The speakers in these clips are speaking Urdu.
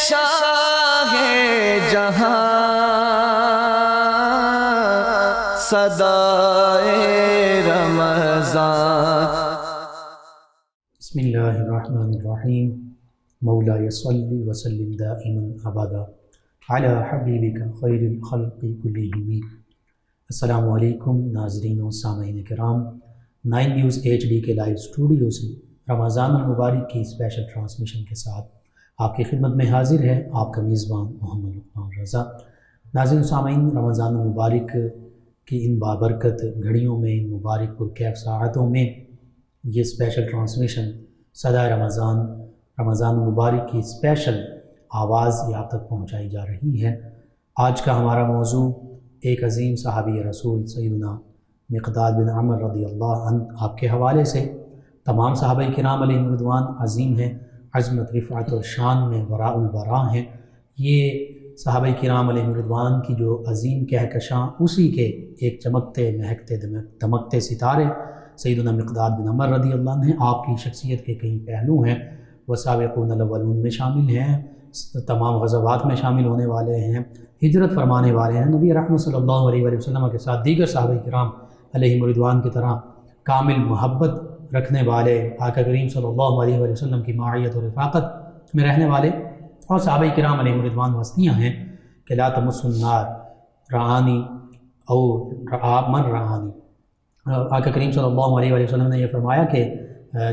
شاہ جہاں صدائے رمضان۔ بسم اللہ الرحمن الرحیم۔ مولا صلی وسلم دائما ابدا علی حبیبک خیر الخلق کلہم۔ السلام علیکم ناظرین و سامعین کرام، 9 نیوز HD کے لائیو اسٹوڈیو سے رمضان المبارک کی اسپیشل ٹرانسمیشن کے ساتھ آپ کی خدمت میں حاضر ہے آپ کا میزبان محمد لقمان رضا۔ ناظرین و سامعین، رمضان المبارک کی ان بابرکت گھڑیوں میں، ان مبارک پرکیف ساعتوں میں یہ اسپیشل ٹرانسمیشن صدائے رمضان، رمضان المبارک کی اسپیشل آواز یہ آپ تک پہنچائی جا رہی ہے۔ آج کا ہمارا موضوع ایک عظیم صحابی رسول سیدنا مقداد بن عمر رضی اللہ عنہ آپ کے حوالے سے۔ تمام صحابہ کرام علیہم رضوان عظیم ہیں، عظمت، رفعت اور شان میں وراء الوراء ہیں۔ یہ صحابہ کرام علیہم رضوان کی جو عظیم کہکشاں، اسی کے ایک چمکتے مہکتے دمکتے ستارے سیدنا مقداد بن عمر رضی اللہ عنہ ہیں۔ آپ کی شخصیت کے کئی پہلو ہیں، وہ سابقون الاولون میں شامل ہیں، تمام غزوات میں شامل ہونے والے ہیں، ہجرت فرمانے والے ہیں، نبی رحمت صلی اللہ علیہ وآلہ وسلم کے ساتھ دیگر صحابہ کرام علیہم رضوان کی طرح کامل محبت رکھنے والے، آقا کریم صلی اللہ علیہ وآلہ وسلم کی معیت اور رفاقت میں رہنے والے، اور صحابہ کرام علیہم رضوان ہستیاں ہیں کہ لا تمس النار رعانی او من رعانی۔ آقا کریم صلی اللہ علیہ وآلہ وسلم نے یہ فرمایا کہ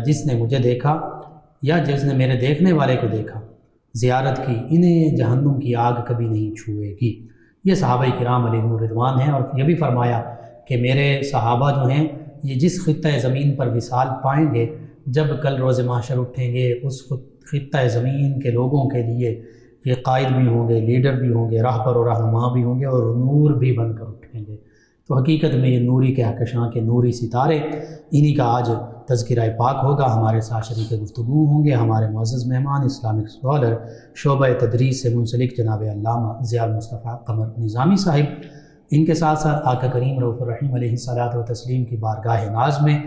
جس نے مجھے دیکھا یا جس نے میرے دیکھنے والے کو دیکھا، زیارت کی، انہیں جہنم کی آگ کبھی نہیں چھوئے گی۔ یہ صحابہ کرام علیہم رضوان ہیں، اور یہ بھی فرمایا کہ میرے صحابہ جو ہیں یہ جس خطہ زمین پر وصال پائیں گے، جب کل روز محشر اٹھیں گے، اس خطہ زمین کے لوگوں کے لیے یہ قائد بھی ہوں گے، لیڈر بھی ہوں گے، راہبر و رہنما بھی ہوں گے، اور نور بھی بن کر اٹھیں گے۔ تو حقیقت میں یہ نوری کہکشاں کے نوری ستارے، انہی کا آج تذکرہ پاک ہوگا۔ ہمارے ساتھ شریک گفتگو ہوں گے ہمارے معزز مہمان، اسلامک اسکالر، شعبہ تدریس سے منسلک جناب علامہ ضیاء المصطفیٰ قمر نظامی صاحب۔ ان کے ساتھ ساتھ آقا کریم رؤوف الرحیم علیہ الصلاۃ والتسلیم کی بارگاہ ناز میں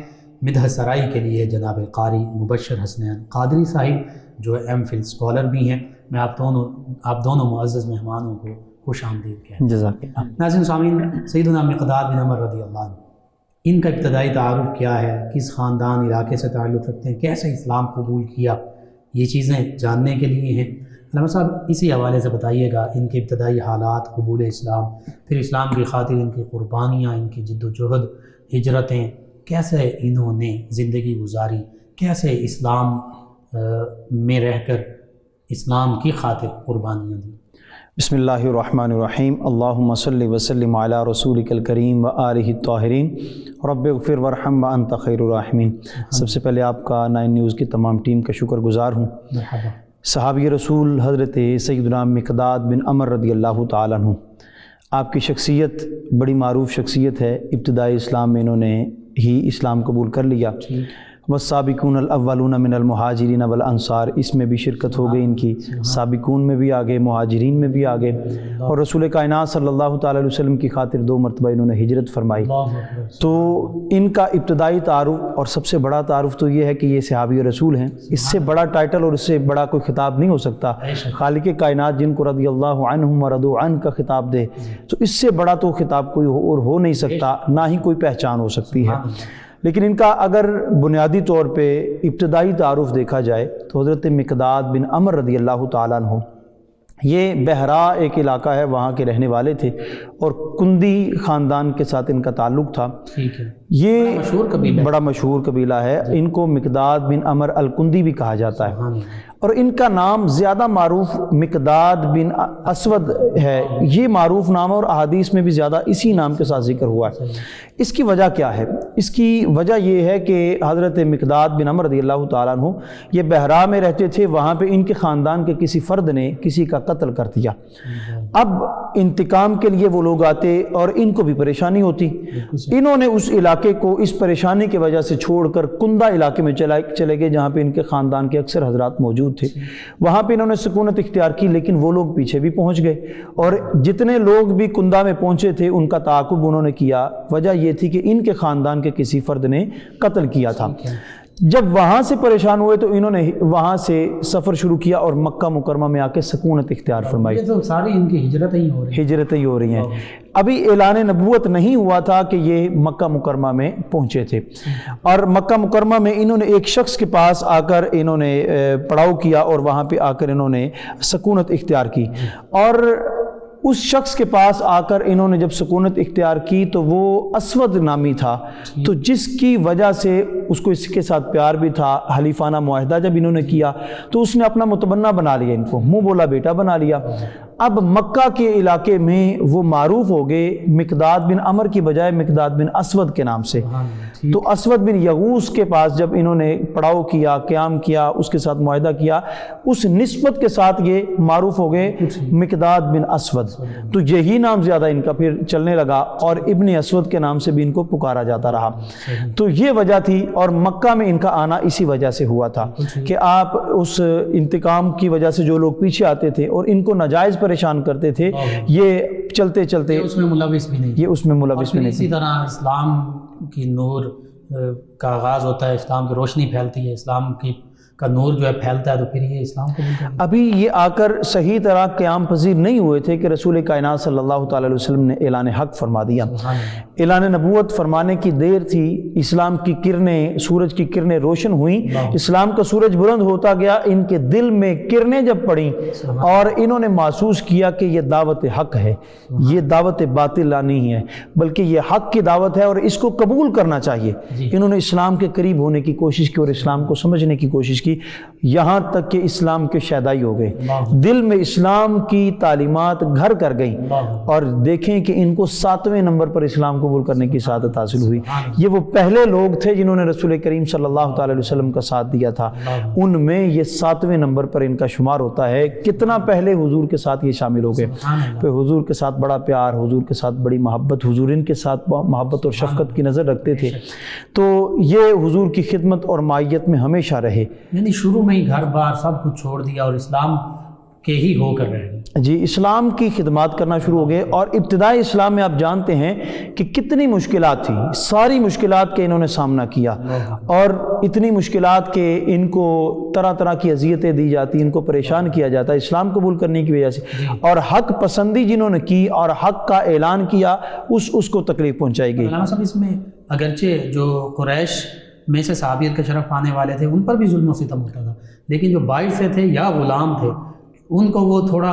مدحت سرائی کے لیے جناب قاری مبشر حسنین قادری صاحب جو MPhil اسکالر بھی ہیں۔ میں آپ دونوں معزز مہمانوں کو خوش آمدید کہتا ہوں۔ جزاک اللہ۔ ناظرین سامعین، سیدنا مقداد بن عمر رضی اللہ عنہ، ان کا ابتدائی تعارف کیا ہے، کس خاندان علاقے سے تعلق رکھتے ہیں، کیسے اسلام قبول کیا، یہ چیزیں جاننے کے لیے ہیں۔ علامہ صاحب اسی حوالے سے بتائیے گا ان کے ابتدائی حالات، قبول اسلام، پھر اسلام کی خاطر ان کی قربانیاں، ان کی جد و جہد، ہجرتیں، کیسے انہوں نے زندگی گزاری، کیسے اسلام میں رہ کر اسلام کی خاطر قربانیاں دیں۔ بسم اللہ الرحمن الرحیم۔ اللہم صلی وسلم علی رسولک الکریم و آلہ الطاہرین، رب اغفر وارحم وانت خیر الراحمین۔ سب سے پہلے آپ کا 9 نیوز کی تمام ٹیم کا شکر گزار ہوں۔ مرحبا۔ صحابی رسول حضرت سیدنا مقداد بن عمر رضی اللہ تعالیٰ عنہ، آپ کی شخصیت بڑی معروف شخصیت ہے۔ ابتدائی اسلام میں انہوں نے ہی اسلام قبول کر لیا۔ والسابقون الاولون من المہاجرین والانصار، اس میں بھی شرکت ہو گئی ان کی، سابقون میں بھی آگے، مہاجرین میں بھی آگے، اور رسول کائنات صلی اللہ تعالیٰ علیہ وسلم کی خاطر 2 مرتبہ انہوں نے ہجرت فرمائی۔ تو ان کا ابتدائی تعارف اور سب سے بڑا تعارف تو یہ ہے کہ یہ صحابی رسول ہیں۔ اس سے بڑا ٹائٹل اور اس سے بڑا کوئی خطاب نہیں ہو سکتا۔ خالق کائنات جن کو رضی اللہ عنہم ورضوا عنہ کا خطاب دے، تو اس سے بڑا تو خطاب کوئی اور ہو نہیں سکتا، نہ ہی کوئی پہچان ہو سکتی ہے۔ لیکن ان کا اگر بنیادی طور پہ ابتدائی تعارف دیکھا جائے تو حضرت مقداد بن عمر رضی اللہ تعالیٰ عنہ، یہ بحرا ایک علاقہ ہے، وہاں کے رہنے والے تھے، اور کندی خاندان کے ساتھ ان کا تعلق تھا۔ یہ بڑا مشہور قبیلہ ہے، ان کو مقداد بن عمر الکندی بھی کہا جاتا ہے، اور ان کا نام زیادہ معروف مقداد بن اسود ہے۔ یہ معروف نام اور احادیث میں بھی زیادہ اسی نام کے ساتھ ذکر ہوا ہے۔ اس کی وجہ کیا ہے؟ اس کی وجہ یہ ہے کہ حضرت مقداد بن عمر رضی اللہ تعالیٰ عنہ یہ بحرا میں رہتے تھے، وہاں پہ ان کے خاندان کے کسی فرد نے کسی کا قتل کر دیا۔ اب انتقام کے لیے وہ لوگ آتے اور ان کو بھی پریشانی ہوتی۔ انہوں نے اس علاقے کو اس پریشانی کی وجہ سے چھوڑ کر کندہ علاقے میں چلے گئے، جہاں پہ ان کے خاندان کے اکثر حضرات موجود تھے۔ وہاں پہ انہوں نے سکونت اختیار کی، لیکن وہ لوگ پیچھے بھی پہنچ گئے، اور جتنے لوگ بھی کندہ میں پہنچے تھے ان کا تعاقب انہوں نے کیا۔ وجہ یہ تھی کہ ان کے خاندان کے کسی فرد نے قتل کیا تھا۔ جب وہاں سے پریشان ہوئے تو انہوں نے وہاں سے سفر شروع کیا اور مکہ مکرمہ میں آ کے سکونت اختیار فرمائی. یہ تو ساری ان کی ہجرتیں ہی ہو رہی ہیں. ابھی اعلان نبوت نہیں ہوا تھا کہ یہ مکہ مکرمہ میں پہنچے تھے، اور مکہ مکرمہ میں انہوں نے ایک شخص کے پاس آ کر انہوں نے پڑاؤ کیا اور وہاں پہ آ کر انہوں نے سکونت اختیار کی. اور اس شخص کے پاس آ کر انہوں نے جب سکونت اختیار کی تو وہ اسود نامی تھا، تو جس کی وجہ سے اس کو اس کے ساتھ پیار بھی تھا. حلیفانہ معاہدہ جب انہوں نے کیا تو اس نے اپنا متبنہ بنا لیا، ان کو منہ بولا بیٹا بنا لیا. اب مکہ کے علاقے میں وہ معروف ہو گئے مقداد بن عمر کی بجائے مقداد بن اسود کے نام سے. تو اسود بن یغوث کے پاس جب انہوں نے پڑاؤ کیا، قیام کیا، اس کے ساتھ معاہدہ کیا، اس نسبت کے ساتھ یہ معروف ہو گئے مقداد بن اسود. تو یہی نام زیادہ ان کا پھر چلنے لگا اور ابن اسود کے نام سے بھی ان کو پکارا جاتا رہا. تو یہ وجہ تھی، اور مکہ میں ان کا آنا اسی وجہ سے ہوا تھا کہ آپ اس انتقام کی وجہ سے جو لوگ پیچھے آتے تھے اور ان کو ناجائز پریشان کرتے تھے، یہ چلتے چلتے اس میں ملوث بھی نہیں، یہ اس میں ملوث بھی نہیں. اسی طرح اسلام کی نور کا آغاز ہوتا ہے، اسلام کی روشنی پھیلتی ہے، اسلام کا نور جو ہے پھیلتا ہے، تو پھر یہ اسلام کو ابھی یہ آ کر صحیح طرح قیام پذیر نہیں ہوئے تھے کہ رسول کائنات صلی اللہ تعالی علیہ وسلم نے اعلان حق فرما دیا. اعلان نبوت فرمانے کی دیر تھی، اسلام کی کرنیں، سورج کی کرنیں روشن ہوئیں، اسلام کا سورج بلند ہوتا گیا. ان کے دل میں کرنیں جب پڑیں اور انہوں نے محسوس کیا کہ یہ دعوت حق ہے، یہ دعوت باطل نہیں ہے، بلکہ یہ حق کی دعوت ہے اور اس کو قبول کرنا چاہیے. انہوں نے اسلام کے قریب ہونے کی کوشش کی اور اسلام کو سمجھنے کی کوشش کی، یہاں تک کہ اسلام کے شیدائی ہو گئے. دل میں اسلام کی تعلیمات گھر کر گئیں، اور دیکھیں کہ ان کو 7ویں نمبر پر اسلام قبول کرنے کی سعادت حاصل ہوئی. یہ وہ پہلے لوگ تھے جنہوں نے رسول کریم صلی اللہ تعالی علیہ وسلم کا ساتھ دیا تھا، ان میں یہ 7ویں نمبر پر ان کا شمار ہوتا ہے. کتنا پہلے حضور کے ساتھ یہ شامل ہو گئے، پھر حضور کے ساتھ بڑا پیار، حضور کے ساتھ بڑی محبت، حضور ان کے ساتھ محبت اور شفقت کی نظر رکھتے تھے. تو یہ حضور کی خدمت اور معیت میں ہمیشہ رہے، یعنی شروع میں ہی گھر بار سب کچھ چھوڑ دیا اور اسلام کے ہی ہو کر رہے ہیں. جی، اسلام کی خدمات کرنا شروع ہو گئے. اور ابتدائی اسلام میں آپ جانتے ہیں کہ کتنی مشکلات تھیں، ساری مشکلات کے انہوں نے سامنا کیا، اور اتنی مشکلات کہ ان کو طرح طرح کی اذیتیں دی جاتی، ان کو پریشان کیا جاتا اسلام قبول کرنے کی وجہ سے. اور حق پسندی جنہوں نے کی اور حق کا اعلان کیا، اس کو تکلیف پہنچائی گئی. مولانا صاحب، اس میں اگرچہ جو قریش میں سے صحابیت کا شرف پانے والے تھے ان پر بھی ظلم و ستم ہوتا تھا، لیکن جو باہر سے تھے یا غلام تھے ان کو وہ تھوڑا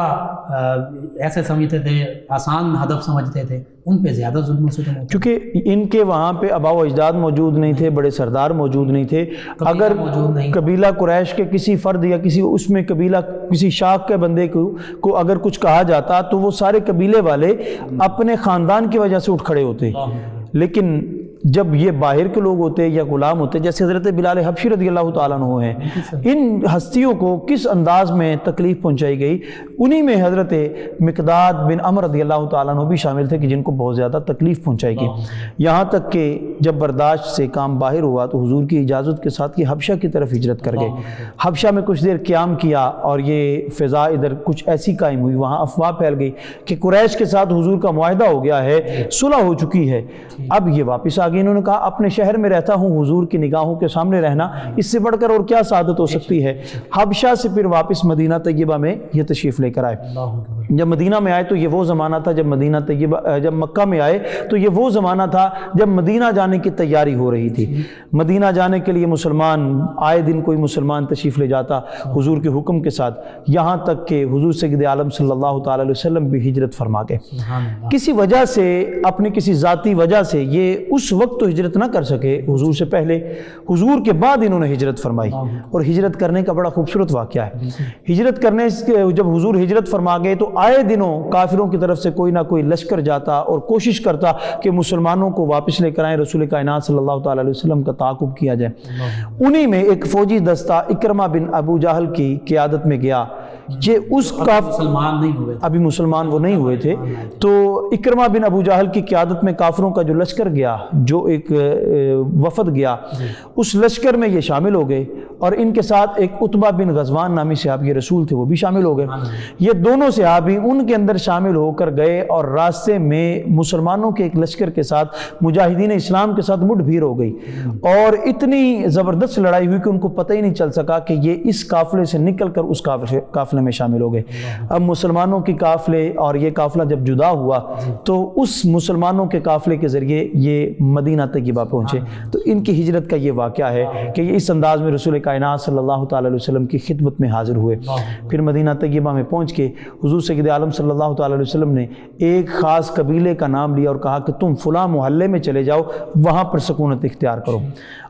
ایسے سمجھتے تھے، آسان ہدف سمجھتے تھے، ان پہ زیادہ ظلم و ستم ہوتا. کیونکہ ان کے وہاں پہ آبا و اجداد موجود نہیں تھے، بڑے سردار موجود نہیں تھے. اگر قبیلہ قریش کے کسی فرد یا کسی اس میں قبیلہ کسی شاخ کے بندے کو اگر کچھ کہا جاتا تو وہ سارے قبیلے والے اپنے خاندان کی وجہ سے اٹھ کھڑے ہوتے. لیکن جب یہ باہر کے لوگ ہوتے یا غلام ہوتے، جیسے حضرت بلال حبشی رضی اللہ تعالیٰ عنہ ہیں، ان ہستیوں کو کس انداز میں تکلیف پہنچائی گئی. انہی میں حضرت مقداد بن عمر رضی اللہ تعالیٰ عنہ بھی شامل تھے کہ جن کو بہت زیادہ تکلیف پہنچائی گئی. یہاں تک کہ جب برداشت سے کام باہر ہوا تو حضور کی اجازت کے ساتھ یہ حبشہ کی طرف ہجرت کر گئے. حبشہ میں کچھ دیر قیام کیا اور یہ فضا ادھر کچھ ایسی قائم ہوئی، وہاں افواہ پھیل گئی کہ قریش کے ساتھ حضور کا معاہدہ ہو گیا ہے، صلح ہو چکی ہے. اب یہ واپس آ گئے. انہوں نے کہا اپنے شہر میں رہتا ہوں، حضور کی نگاہوں کے سامنے رہنا، اس سے بڑھ کر اور کیا سعادت ہو سکتی ہے. حبشہ سے پھر واپس مدینہ طیبہ میں یہ تشریف لے کر آئے. جب مدینہ میں آئے تو یہ وہ زمانہ تھا، جب مکہ میں آئے تو یہ وہ زمانہ تھا جب مدینہ جانے کی تیاری ہو رہی تھی. مدینہ جانے کے لیے مسلمان آئے دن کوئی مسلمان تشریف لے جاتا حضور کے حکم کے ساتھ، یہاں تک کہ حضور سید عالم صلی اللہ تعالی علیہ وسلم بھی ہجرت فرما گئے. کسی وجہ سے، اپنی کسی ذاتی وجہ سے یہ اس وقت تو ہجرت نہ کر سکے حضور سے پہلے، حضور کے بعد انہوں نے ہجرت فرمائی. اور ہجرت کرنے کا بڑا خوبصورت واقعہ ہے. ہجرت کرنے جب حضور ہجرت فرما گئے تو آئے دنوں کافروں کی طرف سے کوئی نہ کوئی لشکر جاتا اور کوشش کرتا کہ مسلمانوں کو واپس لے کر آئیں، رسول کائنات صلی اللہ تعالی علیہ وسلم کا تعاقب کیا جائے. انہی میں ایک فوجی دستہ اکرمہ بن ابو جہل کی قیادت میں گیا. یہ اس کا مسلمان نہیں ہوئے، ابھی مسلمان وہ نہیں ہوئے تھے. تو اکرمہ بن ابو جہل کی قیادت میں کافروں کا جو لشکر گیا، جو ایک وفد گیا، اس لشکر میں یہ شامل ہو گئے، اور ان کے ساتھ ایک عتبہ بن غزوان نامی صحابی رسول تھے، وہ بھی شامل ہو گئے. یہ دونوں صحابی ان کے اندر شامل ہو کر گئے، اور راستے میں مسلمانوں کے ایک لشکر کے ساتھ مجاہدین اسلام کے ساتھ مٹ بھیڑ ہو گئی، اور اتنی زبردست لڑائی ہوئی کہ ان کو پتہ ہی نہیں چل سکا کہ یہ اس قافلے سے نکل کر اس قافلے میں شامل ہو گئے. اب مسلمانوں کی قافلے اور یہ قافلہ جب جدا ہوا تو اس مسلمانوں کے قافلے کے ذریعے یہ مدینہ طیبہ پہنچے. تو ان کی ہجرت کا یہ واقعہ ہے کہ یہ اس انداز میں رسول کائنات صلی اللہ تعالی علیہ وسلم کی خدمت میں حاضر ہوئے. پھر مدینہ طیبہ میں پہنچ کے حضور سید عالم صلی اللہ تعالی علیہ وسلم نے ایک خاص قبیلے کا نام لیا اور کہا کہ تم فلاں محلے میں چلے جاؤ، وہاں پر سکونت اختیار کرو.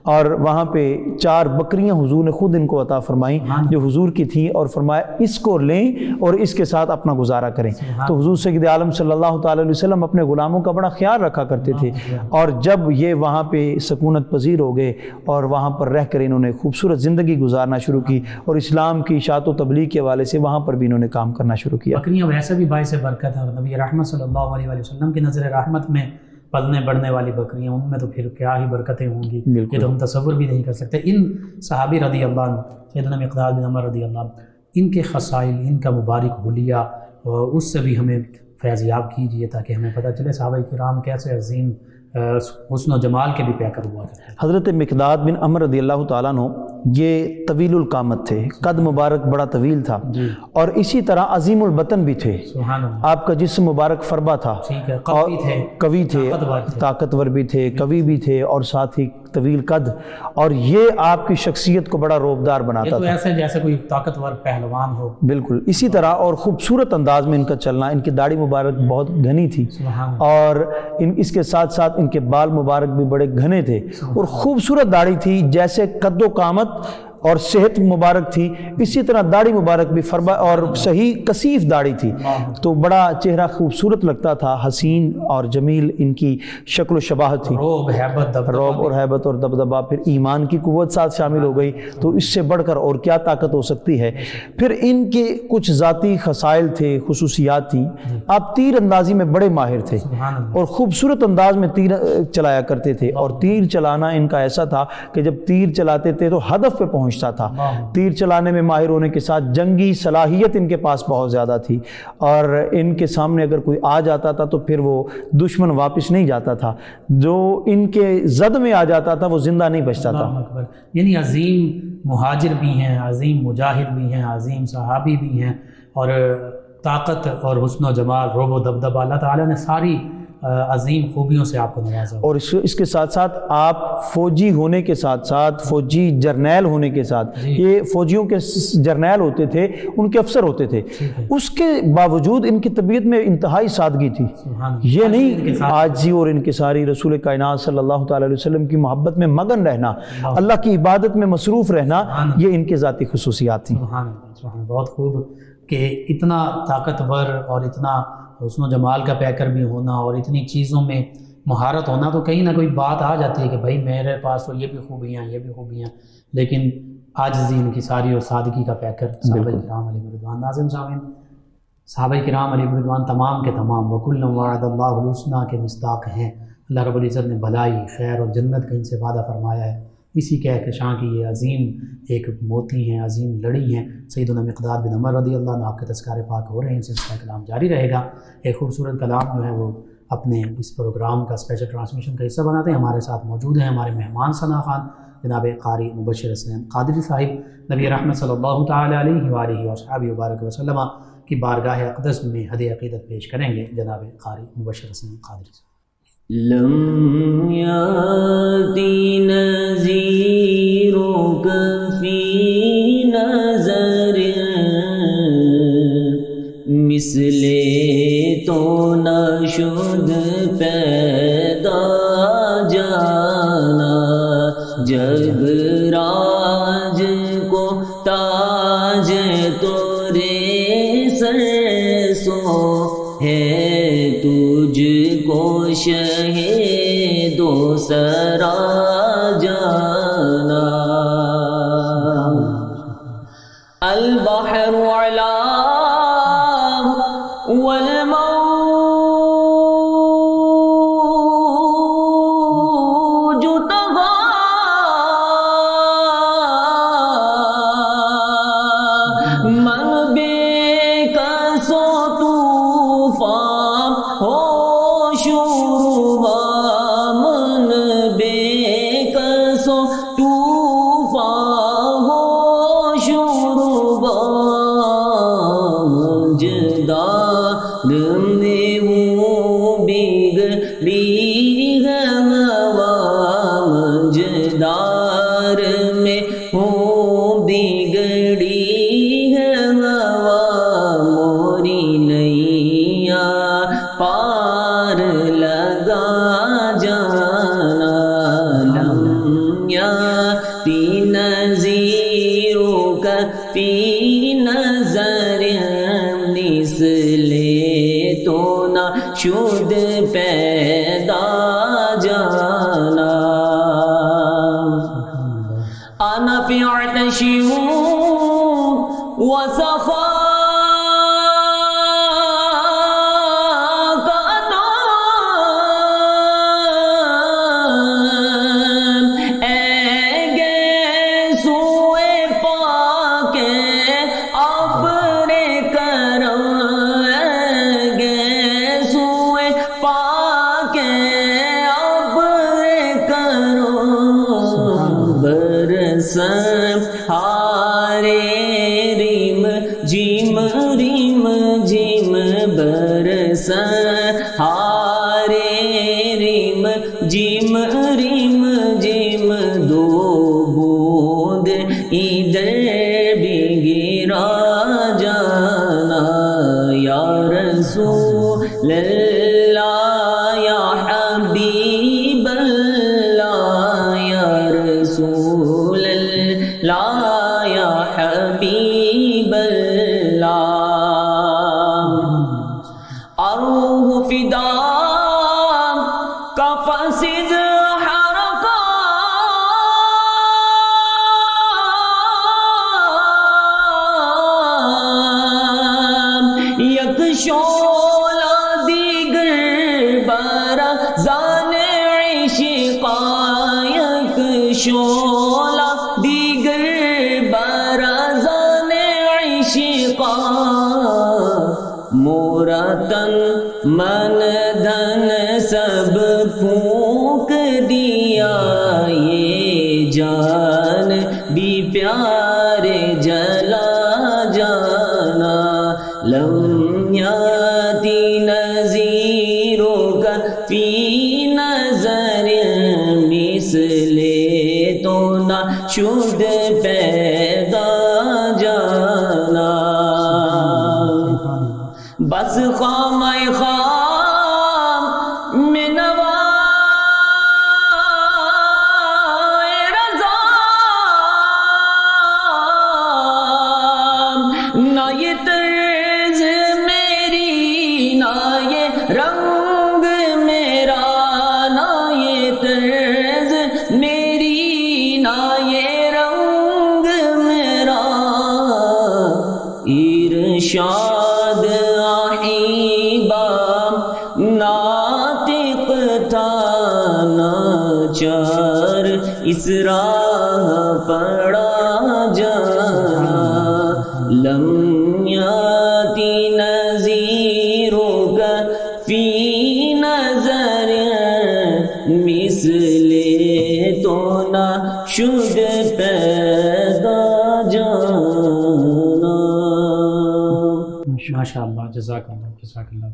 اور وہاں پہ 4 بکریاں حضور نے خود ان کو عطا فرمائیں جو حضور کی تھیں، اور فرمایا اس کو لیں اور اس کے ساتھ اپنا گزارا کریں. تو حضور سید عالم صلی اللہ تعالی علیہ وسلم اپنے غلاموں کا بڑا خیال رکھا کرتے تھے، اور جب یہ وہاں پہ سکونت پذیر ہو گئے اور وہاں پر رہ کر انہوں نے خوبصورت زندگی گزارنا شروع کی، اور اسلام کی اشاعت و تبلیغ کے حوالے سے وہاں پر بھی انہوں نے کام کرنا شروع کیا. بکریاں ویسے بھی باعث برکت ہیں، اور نبی رحمت صلی اللہ علیہ وسلم کی نظر رحمت میں پلنے بڑھنے والی بکریاں، ان میں تو پھر کیا ہی برکتیں ہوں گی، یہ تو ہم تصور بھی نہیں کر سکتے. ان صحابی رضی اللہ عنہ سیدنا مقداد بن عمر رضی اللہ عنہ، ان کے خصائل، ان کا مبارک حلیہ، اس سے بھی ہمیں فیض یاب کیجیے تاکہ ہمیں پتہ چلے صحابہ کرام کیسے عظیم حسن و جمال کے بھی پیکر ہوا کرتے. حضرت مقداد بن عمر رضی اللہ تعالیٰ عنہ یہ طویل القامت تھے، قد مبارک بڑا طویل تھا، اور اسی طرح عظیم البطن بھی تھے. آپ کا جسم مبارک فربا تھا، قوی تھے، طاقتور بھی تھے، قوی بھی تھے، اور ساتھ ہی طویل قد، اور یہ آپ کی شخصیت کو بڑا روبدار بناتا تھا، ایسے جیسے کوئی طاقتور پہلوان ہو. بالکل اسی طرح، اور خوبصورت انداز میں ان کا چلنا. ان کی داڑھی مبارک بہت گھنی تھی، اور اس کے ساتھ ساتھ ان کے بال مبارک بھی بڑے گھنے تھے، اور خوبصورت داڑھی تھی. جیسے قد و قامت اور صحت مبارک تھی، اسی طرح داڑھی مبارک بھی فربا اور صحیح کثیف داڑھی تھی. تو بڑا چہرہ خوبصورت لگتا تھا، حسین اور جمیل ان کی شکل و شباہت تھی. روب اور ہیبت اور دبدبا، پھر ایمان کی قوت ساتھ شامل ہو گئی، تو اس سے بڑھ کر اور کیا طاقت ہو سکتی ہے. پھر ان کے کچھ ذاتی خصائل تھے، خصوصیات تھیں. آپ تیر اندازی میں بڑے ماہر تھے، اور خوبصورت انداز میں تیر چلایا کرتے تھے. اور تیر چلانا ان کا ایسا تھا کہ جب تیر چلاتے تھے تو ہدف پہ پہنچتا تھا. تیر چلانے میں ماہر ہونے کے ساتھ جنگی صلاحیت ان کے پاس بہت زیادہ تھی، اور ان کے سامنے اگر کوئی آ جاتا تھا تو پھر وہ دشمن واپس نہیں جاتا تھا، جو ان کے زد میں آ جاتا تھا وہ زندہ نہیں بچتا تھا. یعنی عظیم مہاجر بھی ہیں، عظیم مجاہد بھی ہیں، عظیم صحابی بھی ہیں، اور طاقت اور حسن و جمال، روب و دبدبہ، اللہ تعالیٰ نے ساری عظیم خوبیوں سے آپ کو نوازا. اور اس کے ساتھ ساتھ آپ فوجی ہونے کے ساتھ ساتھ، فوجی جرنیل ہونے کے ساتھ، یہ فوجیوں کے جرنیل ہوتے تھے، ان کے افسر ہوتے تھے، اس کے باوجود ان کی طبیعت میں انتہائی سادگی تھی. یہ نہیں عاجزی اور انکساری، رسول کائنات صلی اللہ تعالی علیہ وسلم کی محبت میں مگن رہنا، اللہ کی عبادت میں مصروف رہنا، یہ ان کے ذاتی خصوصیات تھیں. بہت خوب کہ اتنا طاقتور اور اتنا حسن و جمال کا پیکر بھی ہونا، اور اتنی چیزوں میں مہارت ہونا، تو کہیں نہ کوئی بات آ جاتی ہے کہ بھائی میرے پاس تو یہ بھی خوبیاں، یہ بھی خوبیاں، لیکن عاجزی ان کی ساری اور سادگی کا پیکر صحابہ کرام علیہ رضوان. ناظرین سامعین، صحابہ کرام علیہ رضوان تمام کے تمام وکل وعد اللہ الحسنی کے مصداق ہیں. اللہ رب العزت نے بھلائی، خیر اور جنت کا ان سے وعدہ فرمایا ہے. اسی کہکشاں کی یہ عظیم ایک موتی ہیں، عظیم لڑی ہیں سیدنا مقداد بن عمر رضی اللہ عنہ. آپ کے تذکار پاک ہو رہے ہیں، سلسلہ کلام جاری رہے گا. ایک خوبصورت کلام جو ہے وہ اپنے اس پروگرام کا اسپیشل ٹرانسمیشن کا حصہ بناتے ہیں. ہمارے ساتھ موجود ہیں ہمارے مہمان ثنا خان جناب قاری مبشر حسین قادری صاحب. نبی رحمت صلی اللہ تعالی علیہ وآلہ وصحبہ وبارک وسلم کی بارگاہ اقدس میں ہدیہ عقیدت پیش کریں گے جناب قاری مبشر حسین قادری صاحب. لم یاتی نذیرک فی نظر مثل تو نشد پیدا جانا جب راج کو تاج تورے سر سو ہے تجھ کو شہید و سرا جانا. البحر علاه والموج طغى من بےکس و طوفان ہو شوربا من بےکس و طوفان ہو شوربا جدار میں وہ بگڑی ہے ہوا جدار میں وہ بگڑی ہے ہوا موری نیا پار لگا جانا لمیا تین نظیروں کا فی نظر مثلے تو نہ شد پیدا جانا انا فی عطش وسخا ہارے ریم جیم ریم جیم برس ہارے ریم جیم ریم جیم دو بوند ادھر بھی گرا جانا یا رسول اللہ یا حبیب اللہ یا رسول لا یا حبیب اللہ اروح فدا کا فاسد حرکات یک شعلہ دیگر برا زان عشقا یک شعلہ دیگر برازان عشقا مورا تن من دھن سب پھونک دیا یہ جان بھی پیارے جلا جانا لم یاتی نظیروں کا فی نظر مثلے تو نہ شد پیدا جانا بس خام خام میں نوائے رضا نہ یہ طرز میری نہ یہ رنگ میرا نہ یہ طرز میری نہ یہ رنگ میرا ارشاد آہیبا ناطق تھا ناچار اس راہ پڑا جانا لم یاتی نظیروں کا فی نظر مثلے تو نہ شد پیدا جانا. ماشاء اللہ، جزاک اللہ جزاک اللہ.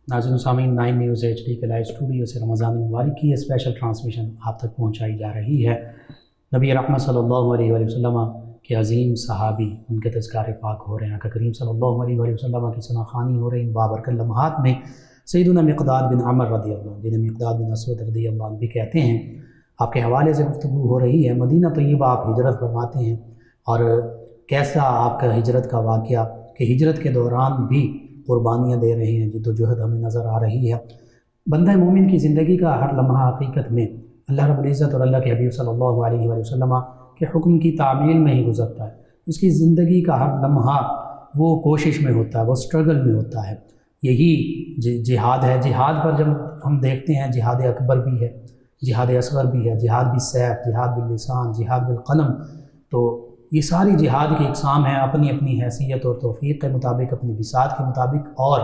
ناظرین سامعین، 9 نیوز HD کے لائیو اسٹوڈیو سے رمضان مبارک کی یہ اسپیشل ٹرانسمیشن آپ تک پہنچائی جا رہی ہے. نبی رحمت صلی اللہ علیہ وآلہ وسلم کے عظیم صحابی، ان کے تذکار پاک ہو رہے ہیں. آقا کریم صلی اللہ علیہ وآلہ وسلم کی ثناخوانی ہو رہی ان بابرکت لمحات میں سیدنا مقداد بن عمر رضی اللہ عنہ، جنہیں مقداد بن اسود رضی اللہ عنہ بھی کہتے ہیں، آپ کے حوالے سے گفتگو ہو رہی ہے. مدینہ طیبہ آپ ہجرت فرماتے ہیں، اور کیسا آپ کا ہجرت کا واقعہ کہ ہجرت کے دوران بھی قربانیاں دے رہے ہیں، جد و جہد ہمیں نظر آ رہی ہے. بندہ مومن کی زندگی کا ہر لمحہ حقیقت میں اللہ رب العزت اور اللہ کے حبیب صلی اللہ علیہ وآلہ وسلم کے حکم کی تعمیل میں ہی گزرتا ہے. اس کی زندگی کا ہر لمحہ وہ کوشش میں ہوتا ہے، وہ اسٹرگل میں ہوتا ہے۔ یہی جہاد ہے۔ جہاد پر جب ہم دیکھتے ہیں جہاد اکبر بھی ہے، جہاد اصغر بھی ہے، جہاد بالسیف، جہاد باللسان، جہاد بالقلم، تو یہ ساری جہاد کی اقسام ہیں، اپنی اپنی حیثیت اور توفیق کے مطابق، اپنی بساط کے مطابق، اور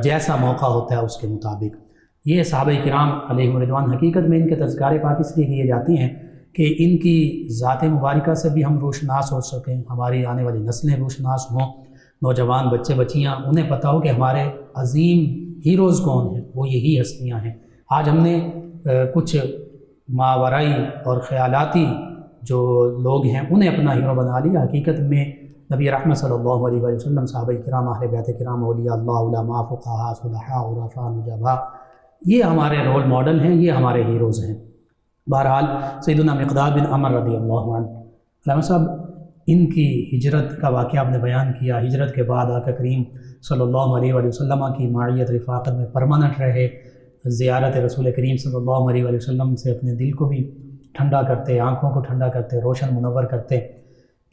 جیسا موقع ہوتا ہے اس کے مطابق۔ یہ صحابہ کرام علیہم رضوان، حقیقت میں ان کے تذکارے پاک اس لیے کیے جاتے ہیں کہ ان کی ذات مبارکہ سے بھی ہم روشناس ہو سکیں، ہماری آنے والی نسلیں روشناس ہوں، نوجوان بچے بچیاں انہیں پتہ ہو کہ ہمارے عظیم ہیروز کون ہیں، وہ یہی ہستیاں ہیں۔ آج ہم نے کچھ ماورائی اور خیالاتی جو لوگ ہیں انہیں اپنا ہیرو بنا لیا۔ حقیقت میں نبی رحمت صلی اللہ علیہ وسلم، صحابہ کرام، اہل بیت کرام، اولیاء اللہ، علماء، فقہاء، صلحاء، عرفاء، نجباء، یہ ہمارے رول ماڈل ہیں، یہ ہمارے ہیروز ہیں۔ بہرحال سیدنا مقداد بن عمر رضی اللہ عنہ، علامہ صاحب ان کی ہجرت کا واقعہ آپ نے بیان کیا۔ ہجرت کے بعد آقا کریم صلی اللہ علیہ وسلم کی معیت رفاقت میں پرماننٹ رہے، زیارت رسول کریم صلی اللہ علیہ وسلم سے اپنے دل کو بھی ٹھنڈا کرتے، آنکھوں کو ٹھنڈا کرتے، روشن منور کرتے۔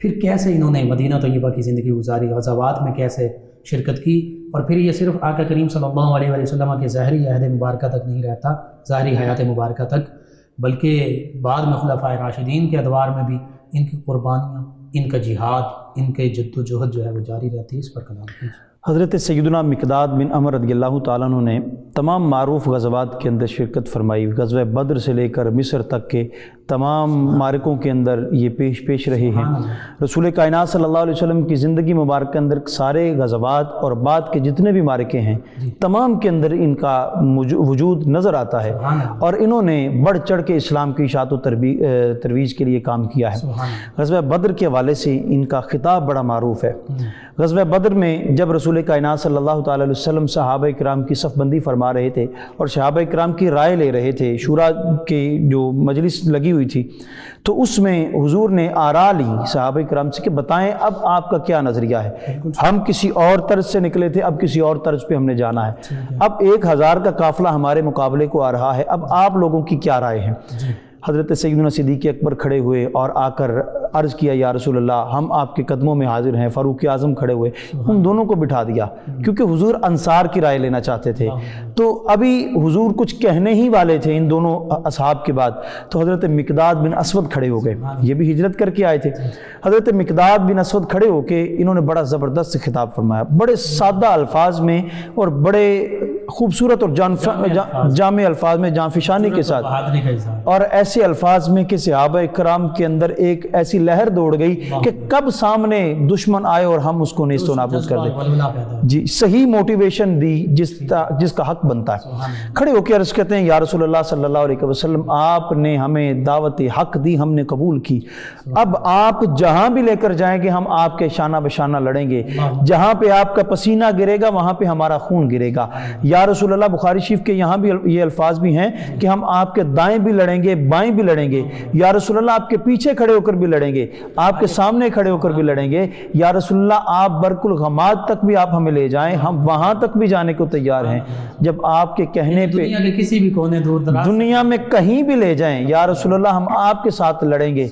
پھر کیسے انہوں نے مدینہ طیبہ کی زندگی گزاری، غزوات میں کیسے شرکت کی، اور پھر یہ صرف آقا کریم صلی اللہ علیہ وسلم کے ظاہری عہد مبارکہ تک نہیں رہتا، ظاہری حیات مبارکہ تک، بلکہ بعد میں خلفائے راشدین کے ادوار میں بھی ان کی قربانیاں، ان کا جہاد، ان کے جد و جہد جو ہے وہ جاری رہتی ہے۔ اس پر کلام کیجیے۔ حضرت سیدنا مقداد بن عمر رضی اللہ تعالیٰ عنہ نے تمام معروف غزوات کے اندر شرکت فرمائی۔ غزوہ بدر سے لے کر مصر تک کے تمام معرکوں کے اندر یہ پیش رہے ہیں۔ رسول کائنات صلی اللہ علیہ وسلم کی زندگی مبارک کے اندر سارے غزوات اور بعد کے جتنے بھی معرکے ہیں تمام کے اندر ان کا وجود نظر آتا ہے، اور انہوں نے بڑھ چڑھ کے اسلام کی اشاعت و ترویج کے لیے کام کیا ہے۔ غزوہ بدر کے حوالے سے ان کا خطاب بڑا معروف ہے۔ غزوہ بدر میں جب رسول کائنات صلی اللہ تعالیٰ علیہ وسلم صحابہ کرام کی صف بندی فرما رہے تھے اور صحابہ کرام کی رائے لے رہے تھے، شورا کی جو مجلس لگی ہوئی تھی، تو اس میں حضور نے آراء لی صحابہ کرام سے کہ بتائیں اب آپ کا کیا نظریہ ہے۔ ہم کسی اور طرز سے نکلے تھے، اب کسی اور طرز پہ ہم نے جانا ہے، اب 1000 کا قافلہ ہمارے مقابلے کو آ رہا ہے، اب آپ لوگوں کی کیا رائے ہے؟ حضرت سیدنا صدیق اکبر کھڑے ہوئے اور آ کر عرض کیا یا رسول اللہ ہم آپ کے قدموں میں حاضر ہیں۔ فاروق اعظم کھڑے ہوئے، ان دونوں کو بٹھا دیا کیونکہ حضور انصار کی رائے لینا چاہتے تھے۔ تو ابھی حضور کچھ کہنے ہی والے تھے ان دونوں اصحاب کے بعد، تو حضرت مقداد بن اسود کھڑے ہو گئے، یہ بھی ہجرت کر کے آئے تھے۔ حضرت مقداد بن اسود کھڑے ہو کے انہوں نے بڑا زبردست خطاب فرمایا، بڑے سادہ الفاظ میں اور بڑے خوبصورت اور جامع الفاظ میں، جانفشانی کے ساتھ، اور ایسے الفاظ میں کہ صحابہ کرام کے اندر ایک ایسی لہر دوڑ گئی کہ کب سامنے دشمن آئے اور ہم اس کو نیست و نابود کر دیں۔ جی صحیح موٹیویشن دی جس کا حق بنتا ہے۔ کھڑے ہو کے عرض کرتے ہیں یا رسول اللہ صلی اللہ علیہ وسلم آپ نے ہمیں دعوت حق دی، ہم نے قبول کی، اب آپ جہاں بھی لے کر جائیں گے ہم آپ کے شانہ بشانہ لڑیں گے، جہاں پہ آپ کا پسینہ گرے گا وہاں پہ ہمارا خون گرے گا۔ یا رسول اللہ بخاری شریف کے یہاں بھی یہ الفاظ بھی ہیں کہ ہم آپ کے دائیں بھی لڑیں گے، بائیں بھی لڑیں گے، یا رسول اللہ آپ کے پیچھے کھڑے ہو کر بھی لڑیں گے، آپ کے سامنے کھڑے ہو کر بھی لڑیں گے، یا رسول اللہ آپ برق الغماد تک بھی آپ ہمیں لے جائیں، ہم وہاں تک بھی جانے کو تیار ہیں۔ جب آپ کے کہنے پہ دنیا کے کسی بھی کونے دور دراز دنیا میں کہیں بھی لے جائیں یا رسول اللہ ہم آپ کے ساتھ لڑیں گے،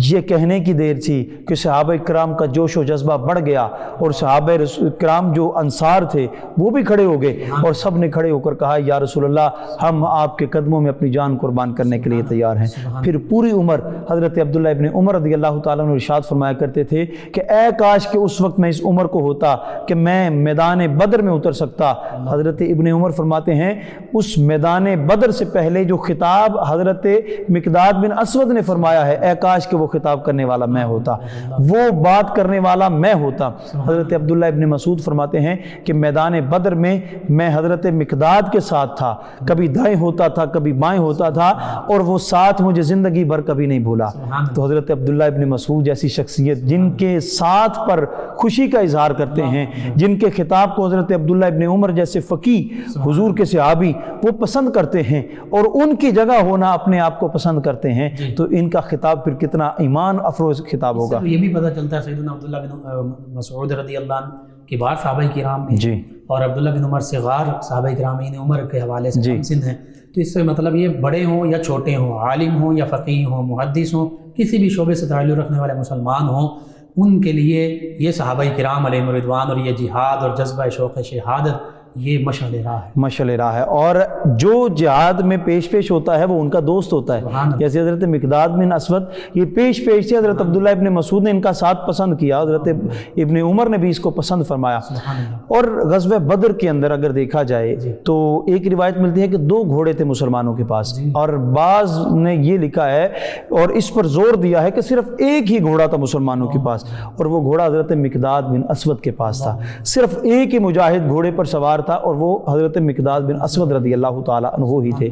یہ کہنے کی دیر تھی کہ صحابہ کرام کا جوش و جذبہ بڑھ گیا، اور صحابہ کرام جو انصار تھے وہ بھی کھڑے ہو گئے، اور سب نے کھڑے ہو کر کہا یا رسول اللہ ہم آپ کے قدموں میں اپنی جان قربان کرنے کے لیے تیار ہیں۔ پھر پوری عمر حضرت عبداللہ ابن عمر رضی اللہ تعالیٰ عنہ ارشاد فرمایا کرتے تھے کہ اے کاش کہ اس وقت میں اس عمر کو ہوتا کہ میں میدان بدر میں اتر سکتا۔ حضرت ابن عمر فرماتے ہیں اس میدان بدر سے پہلے جو خطاب حضرت مقداد بن اسود نے فرمایا ہے، اے کاش کہ وہ خطاب کرنے والا میں ہوتا، وہ بات کرنے والا میں ہوتا۔ حضرت عبداللہ ابن مسعود فرماتے ہیں کہ میدان بدر میں میں حضرت مقداد کے ساتھ تھا، کبھی دائیں ہوتا تھا کبھی بائیں ہوتا تھا، اور وہ ساتھ مجھے زندگی بھر کبھی نہیں بھولا۔ تو حضرت عبداللہ ابن مسعود جیسی شخصیت جن کے ساتھ پر خوشی کا اظہار کرتے ہیں، جن کے خطاب کو حضرت عبداللہ ابن عمر جیسے فقیہ حضور کے صحابی وہ پسند کرتے ہیں اور ان کی جگہ ہونا اپنے آپ کو پسند کرتے ہیں، تو ان کا خطاب پھر کتنا ایمان افروز خطاب ہوگا۔ یہ بھی پتہ چلتا ہے سیدنا عبداللہ بن مسعود رضی اللہ عنہ کی بار صحابہ کرام میں جی، اور عبداللہ بن عمر صغار صحابہ کرامین عمر کے حوالے سے ہم سن ہیں، تو اس سے مطلب یہ بڑے ہوں یا چھوٹے ہوں، عالم ہوں یا فقیہ ہوں، محدث ہوں، کسی بھی شعبے سے تعلق رکھنے والے مسلمان ہوں، ان کے لیے یہ صحابہ کرام علیہم رضوان اور یہ جہاد اور جذبہ شوق شہادت یہ مشعل راہ ہے، مشعل راہ ہے۔ اور جو جہاد میں پیش ہوتا ہے وہ ان کا دوست ہوتا ہے، جیسے حضرت مقداد بن اسود یہ پیش سے حضرت عبداللہ ابن مسعود نے ان کا ساتھ پسند کیا، حضرت ابن عمر نے بھی اس کو پسند فرمایا۔ اور غزوہ بدر کے اندر اگر دیکھا جائے تو ایک روایت ملتی ہے کہ 2 گھوڑے تھے مسلمانوں کے پاس، اور بعض نے یہ لکھا ہے اور اس پر زور دیا ہے کہ صرف ایک ہی گھوڑا تھا مسلمانوں کے پاس، اور وہ گھوڑا حضرت مقداد بن اسود کے پاس تھا۔ صرف ایک ہی مجاہد گھوڑے پر سوار تھا اور وہ حضرت مقداد بن اسود رضی اللہ تعالیٰ عنہ ہی تھے۔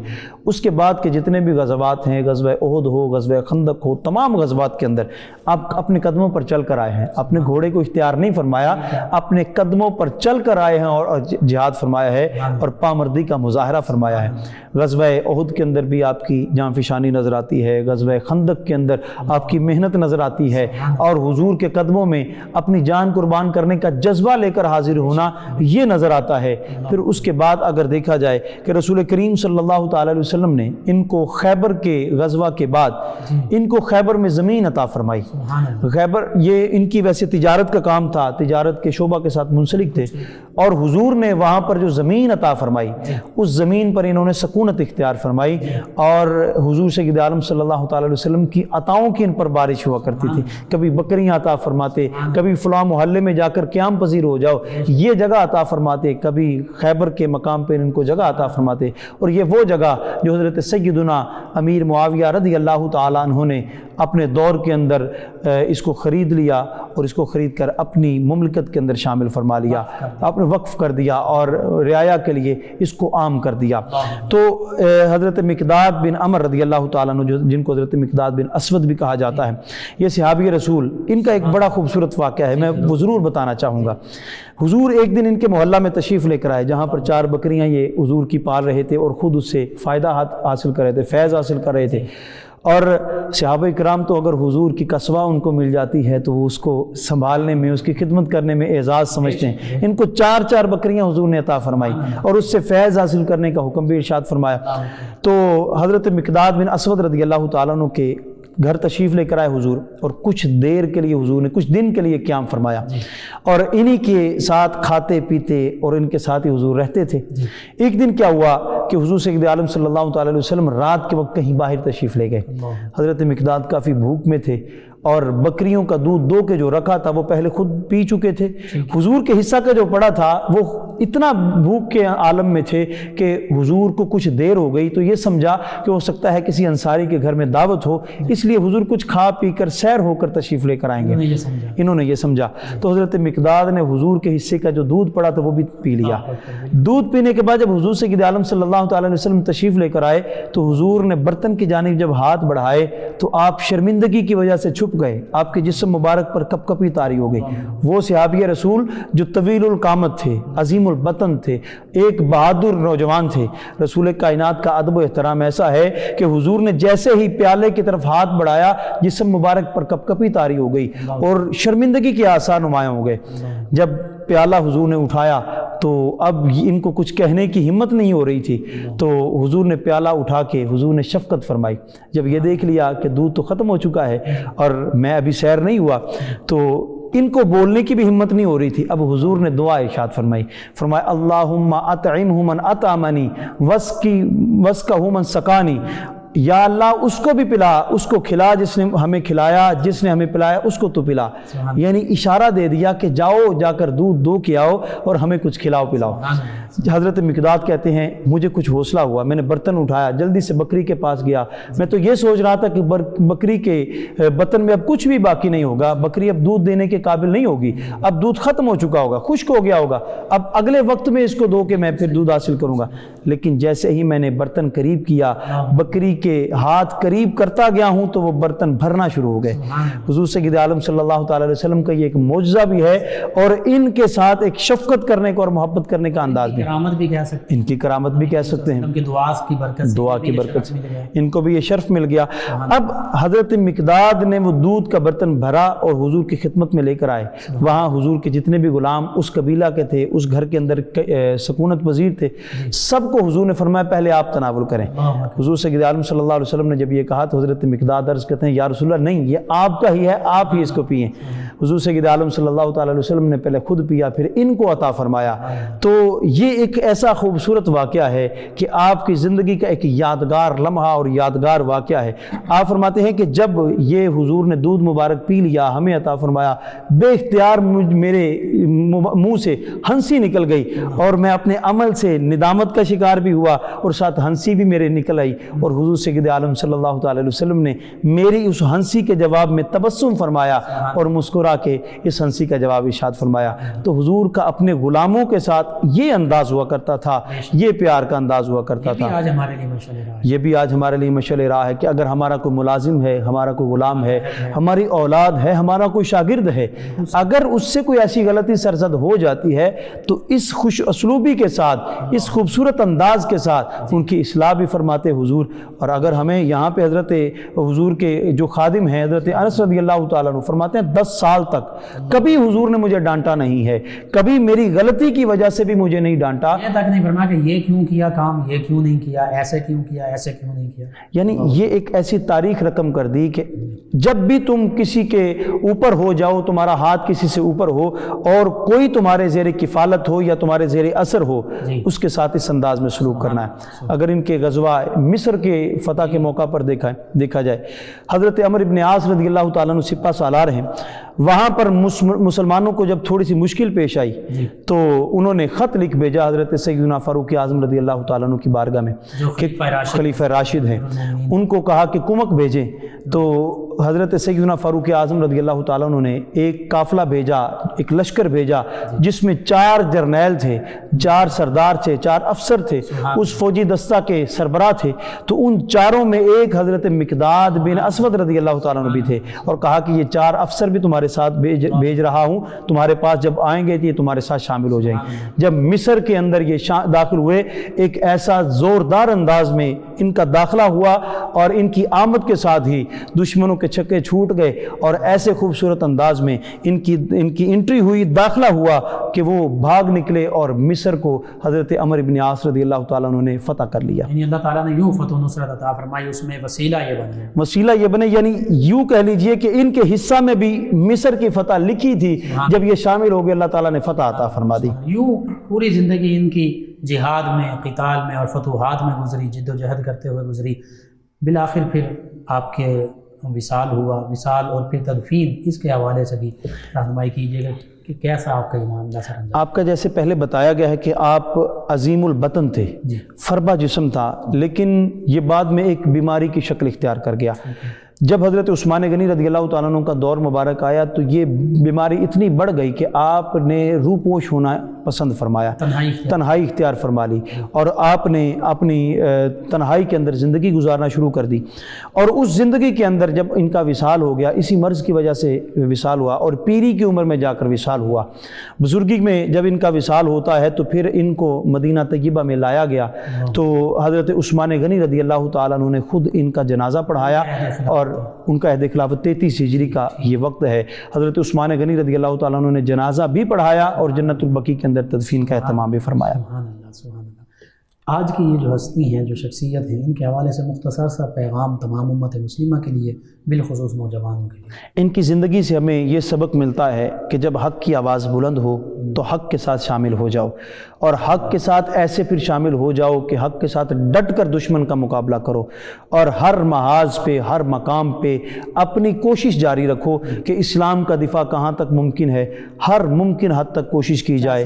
اس کے بعد کے جتنے بھی غزوات ہیں، غزوہ احد ہو، غزوہ خندق ہو، تمام غزوات کے اندر آپ اپنے قدموں پر چل کر آئے ہیں، اپنے گھوڑے کو اختیار نہیں فرمایا، اپنے قدموں پر چل کر آئے ہیں اور جہاد فرمایا ہے اور پامردی کا مظاہرہ فرمایا ہے۔ غزوہ احد کے اندر بھی آپ کی جاں فشانی نظر آتی ہے، غزوہ خندق کے اندر آپ کی محنت نظر آتی ہے، اور حضور کے قدموں میں اپنی جان قربان کرنے کا جذبہ لے کر حاضر ہونا یہ نظر آتا ہے۔ پھر اس کے بعد اگر دیکھا جائے کہ رسول کریم صلی اللہ تعالی علیہ وسلم نے ان کو خیبر کے غزوہ کے بعد ان کو خیبر میں زمین عطا فرمائی۔ خیبر یہ ان کی ویسے تجارت کا کام تھا، تجارت کے شعبہ کے ساتھ منسلک تھے، اور حضور نے وہاں پر جو زمین عطا فرمائی اس زمین پر انہوں نے سکونت اختیار فرمائی، اور حضور سید عالم صلی اللہ تعالی علیہ وسلم کی عطاؤں کی ان پر بارش ہوا کرتی تھی۔ کبھی بکریاں عطا فرماتے، کبھی فلاں محلے میں جا کر قیام پذیر ہو جاؤ یہ جگہ عطا فرماتے، کبھی خیبر کے مقام پر ان کو جگہ عطا فرماتے، اور یہ وہ جگہ جو حضرت سیدنا امیر معاویہ رضی اللہ تعالیٰ عنہ نے اپنے دور کے اندر اس کو خرید لیا اور اس کو خرید کر اپنی مملکت کے اندر شامل فرما لیا، اپنے وقف کر دیا اور رعایا کے لیے اس کو عام کر دیا۔ تو حضرت مقداد بن عمر رضی اللہ تعالیٰ عنہ جن کو حضرت مقداد بن اسود بھی کہا جاتا ہے، یہ صحابی رسول، ان کا ایک بڑا خوبصورت واقعہ ہے، میں وہ ضرور بتانا چاہوں گا۔ حضور ایک دن ان کے محلہ میں تشریف لے کر آئے جہاں پر 4 بکریاں یہ حضور کی پال رہے تھے اور خود اس سے فائدہ حاصل کر رہے تھے، فیض حاصل کر رہے تھے، اور صحابہ کرام تو اگر حضور کی قصوہ ان کو مل جاتی ہے تو وہ اس کو سنبھالنے میں، اس کی خدمت کرنے میں اعزاز سمجھتے ہیں۔ ان کو 4 بکریاں حضور نے عطا فرمائی اور اس سے فیض حاصل کرنے کا حکم بھی ارشاد فرمایا۔ تو حضرت مقداد بن اسود رضی اللہ تعالیٰ عنہ کے گھر تشریف لے کر آئے حضور، اور کچھ دیر کے لیے حضور نے کچھ دن کے لیے قیام فرمایا، اور انہی کے ساتھ کھاتے پیتے اور ان کے ساتھ ہی حضور رہتے تھے۔ ایک دن کیا ہوا کہ حضور سید عالم صلی اللہ تعالی علیہ وسلم رات کے وقت کہیں باہر تشریف لے گئے۔ حضرت مقداد کافی بھوک میں تھے اور بکریوں کا دودھ دو کے جو رکھا تھا وہ پہلے خود پی چکے تھے، حضور کے حصہ کا جو پڑا تھا وہ اتنا بھوک کے عالم میں تھے کہ حضور کو کچھ دیر ہو گئی تو یہ سمجھا کہ ہو سکتا ہے کسی انصاری کے گھر میں دعوت ہو، اس لیے حضور کچھ کھا پی کر سیر ہو کر تشریف لے کر آئیں گے۔ انہوں نے یہ سمجھا تو حضرت مقداد نے حضور کے حصے کا جو دودھ پڑا تھا وہ بھی پی لیا۔ دودھ پینے کے بعد جب حضور سید عالم صلی اللہ تعالی علیہ وسلم تشریف لے کر آئے تو حضور نے برتن کی جانب جب ہاتھ بڑھائے تو آپ شرمندگی کی وجہ سے چھپ گئے، آپ کے جسم مبارک پر کپ کپی طاری ہو گئی۔ وہ صحابی رسول جو طویل القامت تھے، عظیم البطن تھے، ایک بہادر نوجوان تھے، رسول کائنات کا ادب و احترام ایسا ہے کہ حضور نے جیسے ہی پیالے کی طرف ہاتھ بڑھایا جسم مبارک پر کپ کپی طاری ہو گئی اور شرمندگی کے آثار نمایاں ہو گئے۔ جب پیالہ حضور نے اٹھایا تو اب ان کو کچھ کہنے کی ہمت نہیں ہو رہی تھی، تو حضور نے پیالہ اٹھا کے حضور نے شفقت فرمائی۔ جب یہ دیکھ لیا کہ دودھ تو ختم ہو چکا ہے اور میں ابھی سیر نہیں ہوا تو ان کو بولنے کی بھی ہمت نہیں ہو رہی تھی، اب حضور نے دعا ارشاد فرمایا اللہم اطعمہ من اطعمنی واسقہ من سقانی، یا اللہ اس کو بھی پلا، اس کو کھلا جس نے ہمیں کھلایا، جس نے ہمیں پلایا اس کو تو پلا، یعنی اشارہ دے دیا کہ جاؤ جا کر دودھ دو کے آؤ اور ہمیں کچھ کھلاؤ پلاؤ۔ حضرت مقداد کہتے ہیں مجھے کچھ حوصلہ ہوا، میں نے برتن اٹھایا، جلدی سے بکری کے پاس گیا، میں تو یہ سوچ رہا تھا کہ بکری کے بطن میں اب کچھ بھی باقی نہیں ہوگا، بکری اب دودھ دینے کے قابل نہیں ہوگی، اب دودھ ختم ہو چکا ہوگا، خشک ہو گیا ہوگا، اب اگلے وقت میں اس کو دو کہ میں پھر دودھ حاصل کروں گا۔ لیکن جیسے ہی میں نے برتن قریب کیا، بکری کے ہاتھ قریب کرتا گیا ہوں تو وہ برتن بھرنا شروع ہو گئے۔ حضور سید عالم صلی اللہ تعالی علیہ وسلم کا یہ ایک معجزہ بھی ہے اور ان کے ساتھ ایک شفقت کرنے کا اور محبت کرنے کا انداز بھی ہیں، کرامت بھی کہہ سکتے ان کی کرامت بھی کہہ سکتے ہیں، ان کی دعا کی برکت سے، دعا کی برکت سے ان کو بھی یہ شرف مل گیا۔ سبحان اب حضرت مقداد نے وہ دودھ کا برتن بھرا اور حضور کی خدمت میں لے کر آئے۔ وہاں حضور کے جتنے بھی غلام اس قبیلہ کے تھے، اس گھر کے اندر سکونت پذیر تھے، سب کو حضور نے فرمایا پہلے آپ تناول کریں۔ حضور سید عالم صلی اللہ علیہ وسلم نے جب یہ کہا تو حضرت مقداد عرض کرتے ہیں یا رسول اللہ نہیں، یہ آپ کا ہی ہے، آپ ہی اس کو پئیں۔ حضور سید عالم صلی اللہ تعالی علیہ وسلم نے پہلے خود پیا، پھر ان کو عطا فرمایا۔ تو یہ ایک ایسا خوبصورت واقعہ ہے کہ آپ کی زندگی کا ایک یادگار لمحہ اور یادگار واقعہ ہے۔ آپ فرماتے ہیں کہ جب یہ حضور نے دودھ مبارک پی لیا، ہمیں عطا فرمایا، بے اختیار میرے منہ سے ہنسی نکل گئی اور میں اپنے عمل سے ندامت کا شکار بھی ہوا اور ساتھ ہنسی بھی میرے نکل آئی، اور حضور سید عالم صلی اللہ تعالی علیہ وسلم نے میری اس ہنسی کے جواب میں تبسم فرمایا اور مسکرا کے اس ہنسی کا جواب ارشاد فرمایا۔ تو حضور کا اپنے غلاموں کے ساتھ یہ انداز ہوا کرتا تھا، یہ پیار کا انداز ہوا کرتا تھا۔ آج ہمارے لیے مشعل راہ ہے، یہ بھی آج ہمارے لیے مشعل راہ ہے کہ اگر ہمارا کوئی ملازم ہے، ہمارا کوئی غلام ہے، ہماری اولاد ہے، ہمارا کوئی شاگرد ہے، اگر اس سے کوئی ایسی غلطی سرزد ہو جاتی ہے تو اس خوش اسلوبی کے ساتھ، اس خوبصورت انداز کے ساتھ ان کی اصلاح بھی فرماتے حضور۔ اور اگر ہمیں یہاں پہ حضرت حضور کے جو خادم ہیں حضرت انس رضی اللہ تعالیٰ عنہ فرماتے ہیں 10 سال تک کبھی حضور نے مجھے ڈانٹا نہیں ہے، کبھی میری غلطی کی وجہ سے بھی مجھے نہیں ڈانٹا، یہ تک نہیں فرمایا کہ یہ کیوں کیا کام، یہ کیوں نہیں کیا، ایسے کیوں کیا، ایسے کیوں نہیں کیا۔ یعنی یہ ایک ایسی تاریخ رقم کر دی کہ جب بھی تم کسی کے اوپر ہو جاؤ، تمہارا ہاتھ کسی سے اوپر ہو اور کوئی تمہارے زیر کفالت ہو یا تمہارے زیر اثر ہو، اس کے ساتھ اس انداز میں سلوک کرنا ہے۔ اگر ان کے غزوہ مصر کے فتح کے موقع پر دیکھا جائے، حضرت عمر ابن عاص رضی اللہ تعالیٰ عنہ سپہ سالار ہیں، وہاں پر مسلمانوں کو جب تھوڑی سی مشکل پیش آئی تو انہوں نے خط لکھ بھیجا حضرت سیدنا فاروق اعظم رضی اللہ تعالیٰ عنہ کی بارگاہ میں کہ خلیفہ راشد ہیں، ان کو کہا کہ کمک بھیجیں۔ تو حضرت سیدنا فاروق اعظم رضی اللہ تعالیٰ عنہ نے ایک قافلہ بھیجا، ایک لشکر بھیجا جس میں 4 جرنیل تھے، 4 سردار تھے، 4 افسر تھے، اس فوجی دستہ کے سربراہ تھے۔ تو ان چاروں میں ایک حضرت مقداد بن اسود رضی اللہ تعالیٰ عنہ بھی تھے، اور کہا کہ یہ 4 افسر بھی تمہارے ساتھ بھیج رہا ہوں، تمہارے پاس جب آئیں گے تو یہ تمہارے ساتھ شامل ہو جائیں گے۔ جب مصر کے اندر یہ داخل ہوئے، ایک ایسا زوردار انداز میں ان کا داخلہ ہوا اور ان کی آمد کے ساتھ ہی دشمنوں کے چھکے چھوٹ گئے، اور ایسے خوبصورت انداز میں ان کی انٹری ہوئی، داخلہ ہوا کہ وہ بھاگ نکلے اور مصر کو حضرت عمر بن عاص رضی اللہ تعالیٰ عنہ نے فتح کر لیا۔ یعنی اللہ تعالیٰ نے یوں فتح و نصرت عطا فرمائی، اس میں وسیلہ یہ بنے، وسیلہ یہ بنے، یعنی یوں کہہ لیجئے کہ ان کے حصہ میں بھی مصر کی فتح لکھی تھی، جب یہ شامل ہو گئے اللہ تعالیٰ نے فتح عطا فرما دی۔ یوں پوری زندگی ان کی جہاد میں، قتال میں اور فتوحات میں گزری، جد و جہد کرتے ہوئے گزری۔ بالآخر پھر آپ کے وصال ہوا، وصال اور پھر تدفین، اس کے حوالے سے بھی رہنمائی کیجیے گا کہ کیسا آپ کا ایمان سر انجام۔ آپ کا جیسے پہلے بتایا گیا ہے کہ آپ عظیم البطن تھے، فربا جسم تھا، لیکن یہ بعد میں ایک بیماری کی شکل اختیار کر گیا۔ جب حضرت عثمان غنی رضی اللہ تعالیٰ عنہ کا دور مبارک آیا تو یہ بیماری اتنی بڑھ گئی کہ آپ نے روپوش ہونا پسند فرمایا، تنہائی اختیار فرما لی، اور آپ نے اپنی تنہائی کے اندر زندگی گزارنا شروع کر دی۔ اور اس زندگی کے اندر جب ان کا وصال ہو گیا، اسی مرض کی وجہ سے وصال ہوا اور پیری کی عمر میں جا کر وصال ہوا۔ بزرگی میں جب ان کا وصال ہوتا ہے تو پھر ان کو مدینہ طیبہ میں لایا گیا، تو حضرت عثمان غنی رضی اللہ تعالیٰ عنہ نے خود ان کا جنازہ پڑھایا، اور ان کا عہد خلافت 33 ہجری کا یہ وقت ہے۔ حضرت عثمان غنی رضی اللہ تعالیٰ عنہ نے جنازہ بھی پڑھایا اور جنت البقیع کے اندر تدفین کا اہتمام بھی فرمایا۔ سبحان اللہ، سبحان اللہ۔ آج کی یہ جو ہستی ہیں، جو شخصیت ہیں، ان کے حوالے سے مختصر سا پیغام تمام امت مسلمہ کے لیے، بالخصوص نوجوانوں کے لیے۔ ان کی زندگی سے ہمیں یہ سبق ملتا ہے کہ جب حق کی آواز بلند ہو تو حق کے ساتھ شامل ہو جاؤ، اور حق کے ساتھ ایسے پھر شامل ہو جاؤ کہ حق کے ساتھ ڈٹ کر دشمن کا مقابلہ کرو، اور ہر محاذ پہ، ہر مقام پہ اپنی کوشش جاری رکھو کہ اسلام کا دفاع کہاں تک ممکن ہے، ہر ممکن حد تک کوشش کی جائے،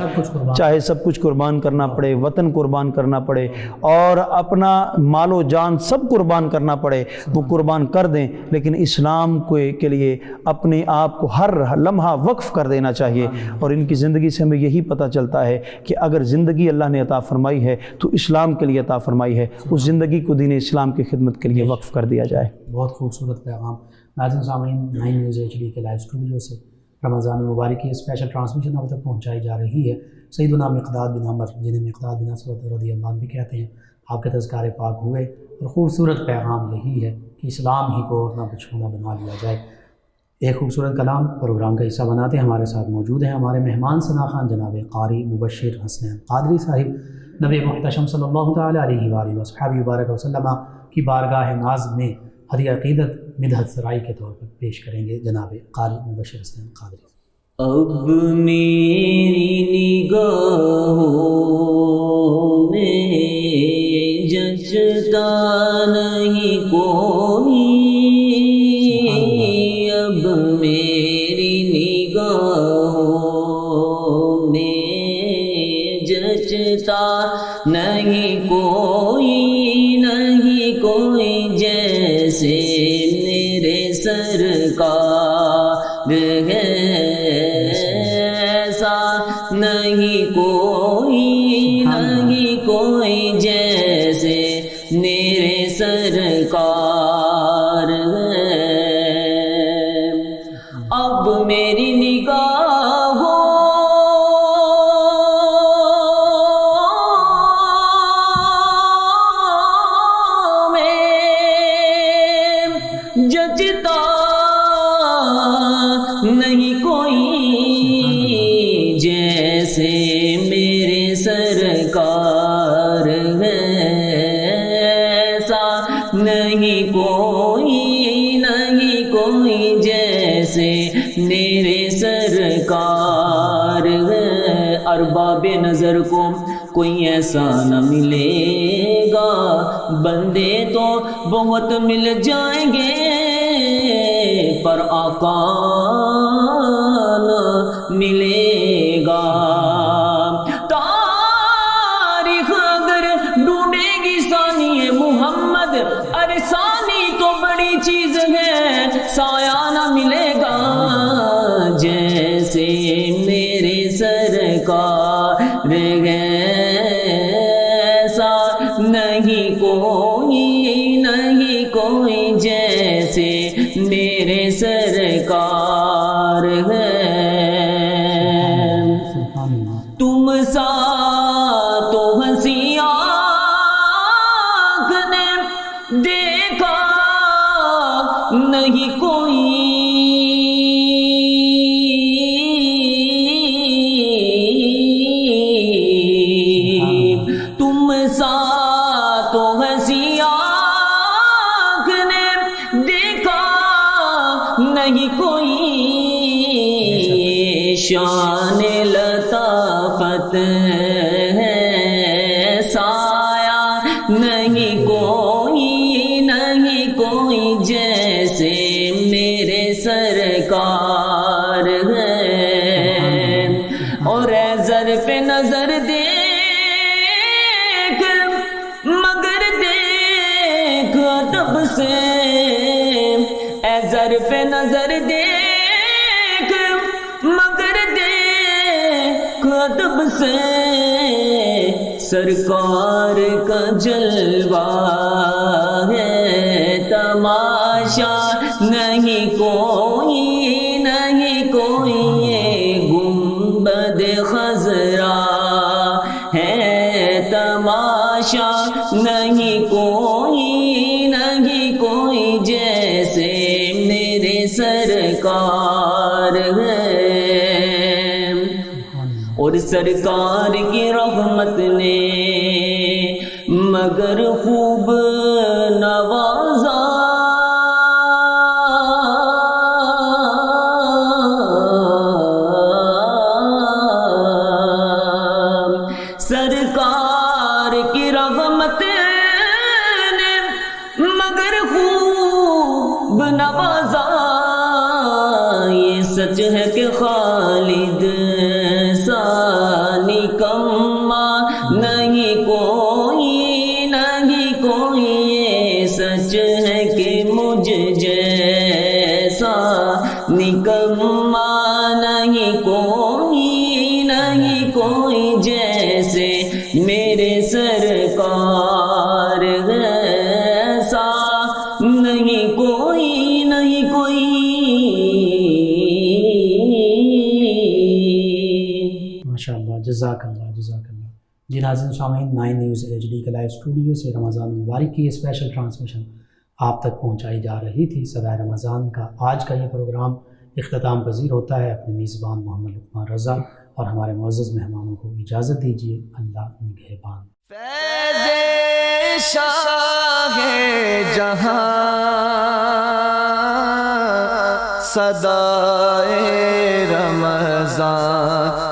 چاہے سب کچھ قربان کرنا پڑے، وطن قربان کرنا پڑے اور اپنا مال و جان سب قربان کرنا پڑے، وہ قربان کر دیں، لیکن اسلام کے لیے اپنے آپ کو ہر لمحہ وقف کر دینا چاہیے۔ اور ان کی زندگی سے ہمیں یہی پتہ چلتا ہے کہ اگر زندگی اللہ نے عطا فرمائی ہے تو اسلام کے لیے عطا فرمائی ہے، اس زندگی کو دین اسلام کی خدمت کے لیے وقف کر دیا جائے۔ بہت خوبصورت پیغام۔ ناظرین سامعین، 9 نیوز HD کے لائیو اسٹوڈیو سے رمضان المبارک کی اسپیشل ٹرانسمیشن اب تک پہنچائی جا رہی ہے۔ سیدنا مقداد بن عمر جنہیں مقداد بن اسود رضی اللہ عنہ بھی کہتے ہیں، آپ کے تذکار پاک ہوئے اور خوبصورت پیغام یہی ہے کہ اسلام ہی کو اور نہ بچھونا بنا لیا جائے۔ ایک خوبصورت کلام پروگرام کا حصہ بناتے ہیں ہمارے ساتھ موجود ہیں ہمارے مہمان ثنا خان جناب قاری مبشر حسنین قادری صاحب، نبی محتشم صلی اللہ تعالیٰ علیہ وآلہ وصحبہ وبارک وسلم کی بارگاہ ناز میں ہدیہ عقیدت مدحت سرائی کے طور پر پیش کریں گے جناب قاری مبشر حسنین قادری۔ اب میری نگاہوں میں جچتا نہیں کوئی، اب میری نگاہوں میں جچتا نہیں کوئی، نہیں کوئی جیسے میرے سرکار ہے، نہیں کوئی، نہیں کوئی جیسے میرے سرکار ہے۔ اب میری نگاہوں میں جچتا نہیں کوئی جیسے میرے سرکار ہے، ایسا نہیں کوئی، نہیں کوئی جیسے میرے سرکار ہے۔ ارباب نظر کو کوئی ایسا نہ ملے گا، بندے تو بہت مل جائیں گے پر آقا نہ ملے گا۔ تاریخ اگر ڈھونڈے گی ثانی محمد، ارے ثانی تو بڑی چیز ہے، سایہ نہ ملے گا جیسے میرے سرکار ہے، ایسا نہیں کوئی، نہیں کوئی جیسے میرے سرکار ہے۔ تم سا تو ہنسی آنکھ نے دیکھا نہیں کوئی، تم سا تو ہنسی آنکھ نے دیکھا نہیں کوئی، شان لطافت ہے سایہ نہیں کوئی، نہیں کوئی جیسے میرے سرکار ہے۔ اور اے ظرف نظر دیکھ مگر دیکھ ادب سے، اے ظرف نظر دیکھ مگر دیکھ ادب سے، سرکار کا جلوہ ہے تماشا نہیں کوئی، نہیں کوئی یہ گنبد خضرا ہے تماشا نہیں کوئی، نہیں کوئی جیسے میرے سرکار ہے۔ اور سرکار کی رحمت نے مگر خوب نوازا، سرکار کی رحمت نے مگر خوب نوازا، یہ سچ ہے کہ خالد نکما نہیں کوئی، نہیں کوئی یہ سچ ہے کہ مجھ جیسا نکما نہیں کوئی، نہیں کوئی جیسے میرے سرکار ایسا نہیں کوئی، نہیں کوئی ماشاءاللہ، جزاک اللہ جزاک اللہ۔ جی ناظرین سامعین، 9 نیوز HD کے لائیو اسٹوڈیو سے رمضان المبارک کی یہ اسپیشل ٹرانسمیشن آپ تک پہنچائی جا رہی تھی۔ صدائے رمضان کا آج کا یہ پروگرام اختتام پذیر ہوتا ہے۔ اپنے میزبان محمد لقمان رضا اور ہمارے معزز مہمانوں کو اجازت دیجیے۔ اللہ نگہبان۔ فیض شاہ جہاں صدائے رمضان